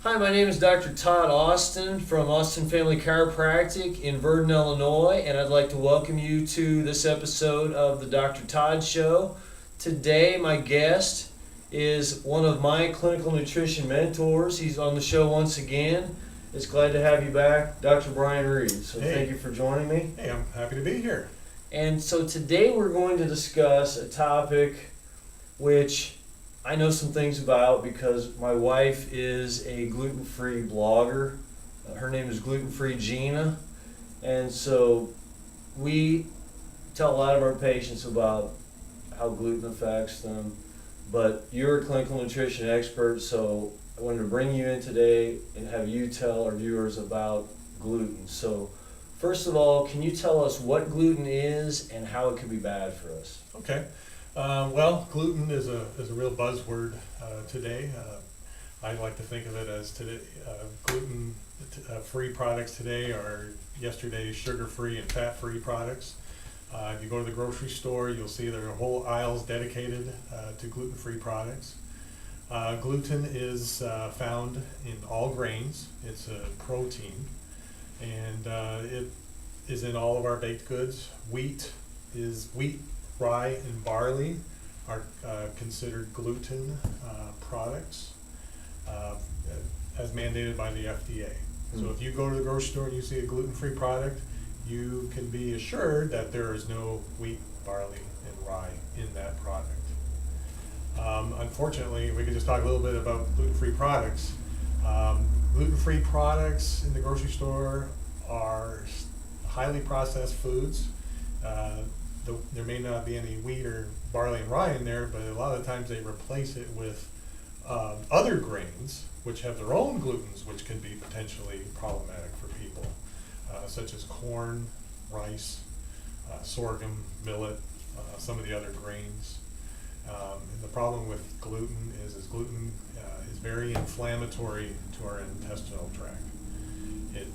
Hi, my name is Dr. Todd Austin from Austin Family Chiropractic in Verdon, Illinois, and I'd like to welcome you to this episode of the Dr. Todd Show. Today, my guest is one of my clinical nutrition mentors. He's on the show once again. It's glad to have you back, Dr. Brian Reid. So Thank you for joining me. Hey, I'm happy to be here. And so today we're going to discuss a topic which I know some things about because my wife is a gluten-free blogger. Her name is Gluten-free Gina. And so we tell a lot of our patients about how gluten affects them. But you're a clinical nutrition expert, so I wanted to bring you in today and have you tell our viewers about gluten. So first of all, can you tell us what gluten is and how it can be bad for us? Okay. Well, gluten is a real buzzword today. I like to think of it as today gluten-free products today are yesterday's sugar-free and fat-free products. If you go to the grocery store, you'll see there are whole aisles dedicated to gluten-free products. Gluten is found in all grains. It's a protein, and it is in all of our baked goods. Wheat, rye, and barley are considered gluten products as mandated by the FDA. So if you go to the grocery store and you see a gluten-free product, you can be assured that there is no wheat, barley, and rye in that product. Unfortunately, we could just talk a little bit about gluten-free products. Gluten-free products in the grocery store are highly processed foods. There may not be any wheat or barley and rye in there, but a lot of times they replace it with other grains which have their own glutens, which can be potentially problematic for people, such as corn, rice, sorghum, millet, some of the other grains. And the problem with gluten is gluten is very inflammatory to our intestinal tract. It,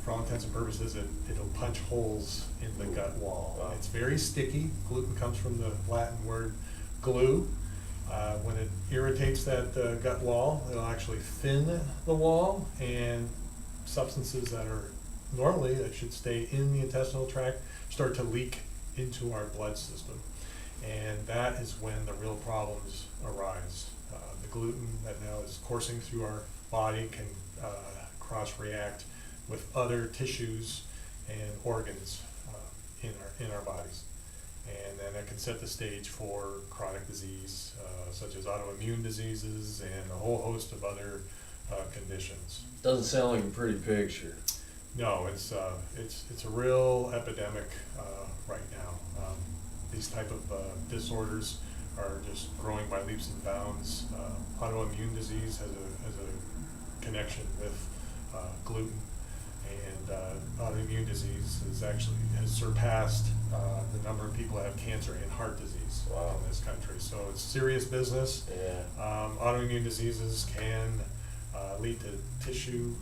for all intents and purposes, it'll punch holes in the gut wall. Wow. It's very sticky. Gluten comes from the Latin word glue. When it irritates that gut wall, it'll actually thin the wall, and substances that should stay in the intestinal tract start to leak into our blood system. And that is when the real problems arise. The gluten that now is coursing through our body can cross-react with other tissues and organs in our bodies. And then that can set the stage for chronic disease, such as autoimmune diseases and a whole host of other conditions. Doesn't sound like a pretty picture. No, it's a real epidemic right now. These type of disorders are just growing by leaps and bounds. Autoimmune disease has a connection with gluten, and autoimmune disease has surpassed the number of people that have cancer and heart disease. Wow. In this country. So it's serious business. Yeah. Autoimmune diseases can lead to tissue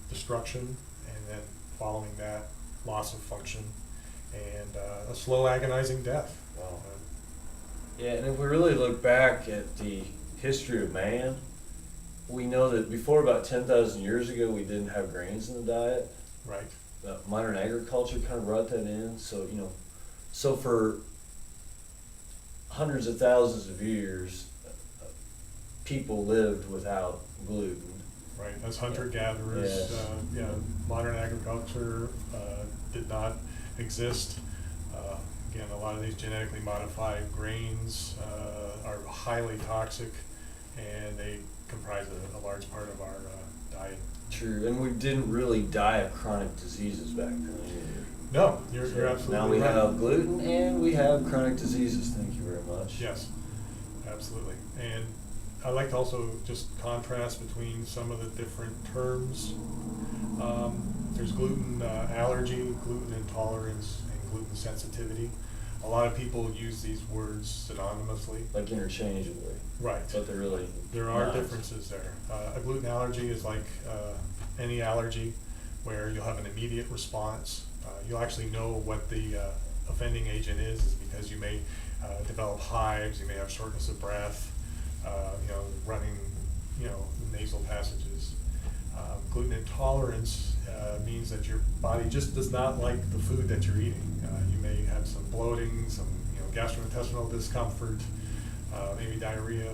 destruction, and then following that, loss of function, and a slow, agonizing death. Wow. Yeah, and if we really look back at the history of man, we know that before about 10,000 years ago, we didn't have grains in the diet. Right. Modern agriculture kind of brought that in. So for hundreds of thousands of years, people lived without gluten. Right. As hunter-gatherers, Yes. Modern agriculture did not exist. Again, a lot of these genetically modified grains are highly toxic, and they comprise a large part of our diet. True, and we didn't really die of chronic diseases back then either. No, you're absolutely now we right. have gluten and we have chronic diseases. Thank you very much. Yes, absolutely. And I like to also just contrast between some of the different terms. There's gluten allergy, gluten intolerance, and gluten sensitivity. A lot of people use these words synonymously. Like interchangeably. Right. But there are differences there. A gluten allergy is like any allergy where you'll have an immediate response. You'll actually know what the offending agent is because you may develop hives, you may have shortness of breath, running, nasal passages. Gluten intolerance means that your body just does not like the food that you're eating. You may have some bloating, some gastrointestinal discomfort, maybe diarrhea.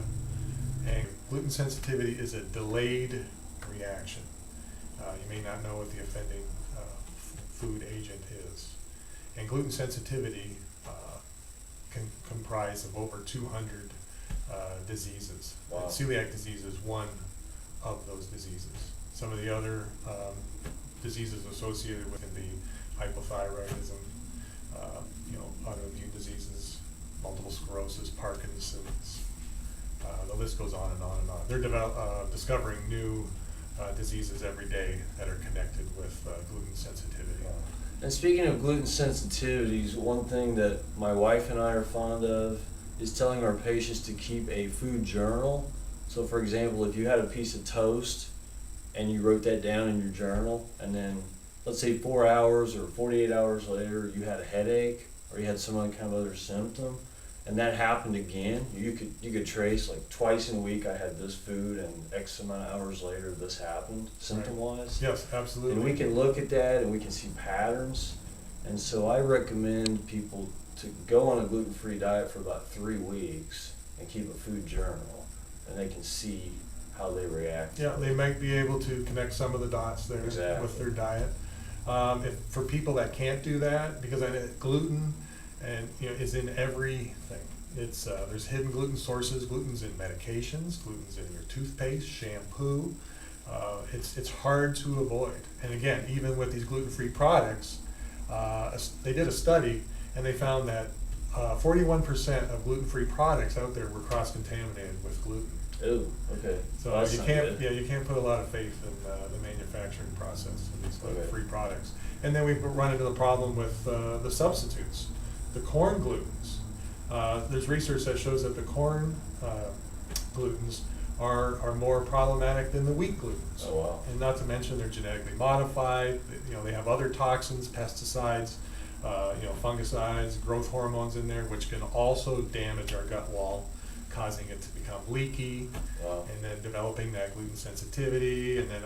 And gluten sensitivity is a delayed reaction. You may not know what the offending food agent is. And gluten sensitivity can comprise of over 200 diseases. Wow. And celiac disease is one of those diseases. Some of the other diseases associated with can be hypothyroidism, autoimmune diseases, multiple sclerosis, Parkinson's. The list goes on and on and on. They're discovering new diseases every day that are connected with gluten sensitivity. And speaking of gluten sensitivities, one thing that my wife and I are fond of is telling our patients to keep a food journal. So for example, if you had a piece of toast and you wrote that down in your journal, and then let's say 4 hours or 48 hours later you had a headache or you had some other kind of other symptom, and that happened again, you could trace like twice in a week I had this food and X amount of hours later this happened symptom-wise. Yes, absolutely. And we can look at that and we can see patterns. And so I recommend people to go on a gluten-free diet for about 3 weeks and keep a food journal, and they can see how they react. Yeah, they might be able to connect some of the dots there with their diet. For people that can't do that, because gluten is in everything. It's there's hidden gluten sources. Gluten's in medications. Gluten's in your toothpaste, shampoo. It's hard to avoid. And again, even with these gluten-free products, they did a study and they found that 41% of gluten-free products out there were cross-contaminated with gluten. Oh, okay. So Well, you can't put a lot of faith in the manufacturing process of these gluten-free products. And then we run into the problem with the substitutes, the corn glutens. There's research that shows that the corn glutens are more problematic than the wheat glutens. Oh, wow. And not to mention they're genetically modified. They have other toxins, pesticides, fungicides, growth hormones in there, which can also damage our gut wall, causing it to become leaky. Wow. And then developing that gluten sensitivity, and then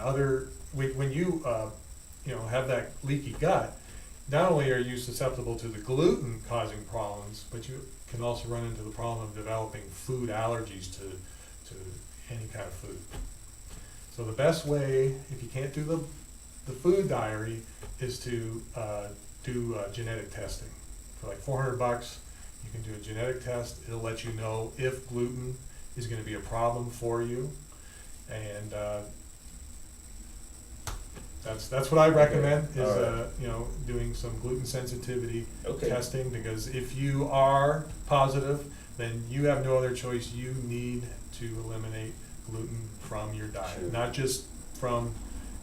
when you have that leaky gut, not only are you susceptible to the gluten causing problems, but you can also run into the problem of developing food allergies to any kind of food. So the best way, if you can't do the food diary, is to do genetic testing. For like $400, you can do a genetic test. It'll let you know if gluten is going to be a problem for you, and that's what I recommend is doing some gluten sensitivity testing, because if you are positive, then you have no other choice. You need to eliminate gluten from your diet, not just from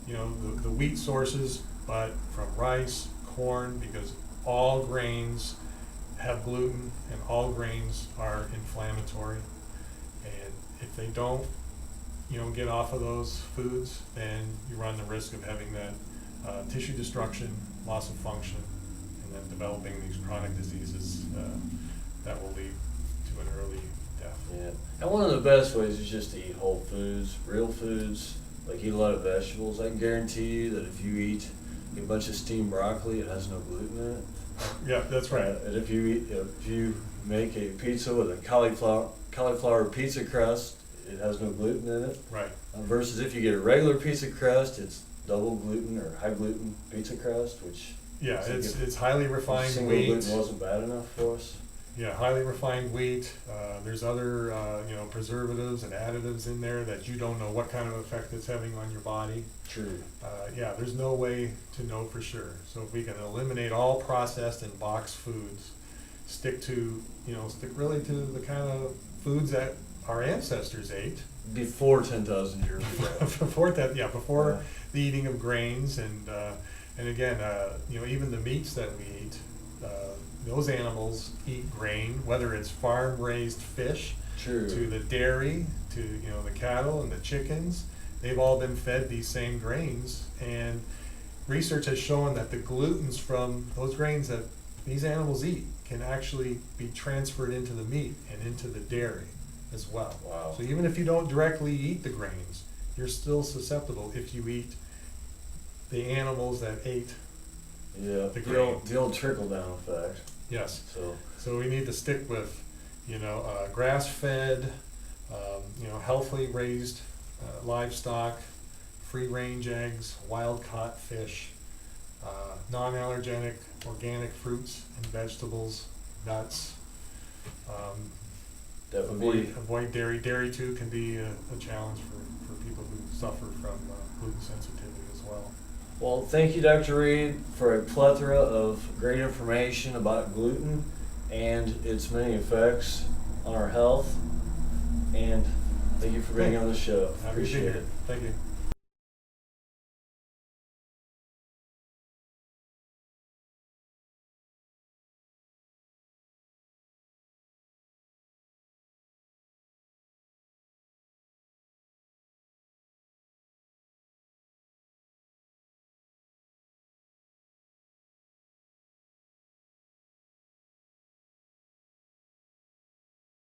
the wheat sources, but from rice, corn, because all grains have gluten and all grains are inflammatory. And if they don't get off of those foods, then you run the risk of having that tissue destruction, loss of function, and then developing these chronic diseases that will lead to an early death. Yeah, and one of the best ways is just to eat whole foods, real foods, like eat a lot of vegetables. I can guarantee you that if you eat a bunch of steamed broccoli, it has no gluten in it. Yeah, that's right. And if you make a pizza with a cauliflower pizza crust, it has no gluten in it. Right. Versus if you get a regular pizza crust, it's double gluten or high gluten pizza crust, which it's highly refined single wheat. gluten wasn't bad enough for us. Yeah, highly refined wheat. There's other preservatives and additives in there that you don't know what kind of effect it's having on your body. True. There's no way to know for sure. So if we can eliminate all processed and boxed foods, stick really to the kind of foods that our ancestors ate Before 10,000 years ago. before the eating of grains, and again, even the meats that we eat, those animals eat grain, whether it's farm-raised fish, True. to the dairy, to the cattle and the chickens. They've all been fed these same grains, and research has shown that the glutens from those grains that these animals eat can actually be transferred into the meat and into the dairy as well. Wow. So even if you don't directly eat the grains, you're still susceptible if you eat the animals that ate. Yeah, The the old trickle down effect. Yes. So, So we need to stick with, grass-fed, healthily raised livestock, free-range eggs, wild-caught fish, non-allergenic organic fruits and vegetables, nuts. that would be, Avoid dairy. Dairy too can be a challenge for people who suffer from gluten sensitivity as well. well, thank you, Dr. Reid, for a plethora of great information about gluten and its many effects on our health. And thank you for being on the show. Happy to be Appreciate here. it. Thank you.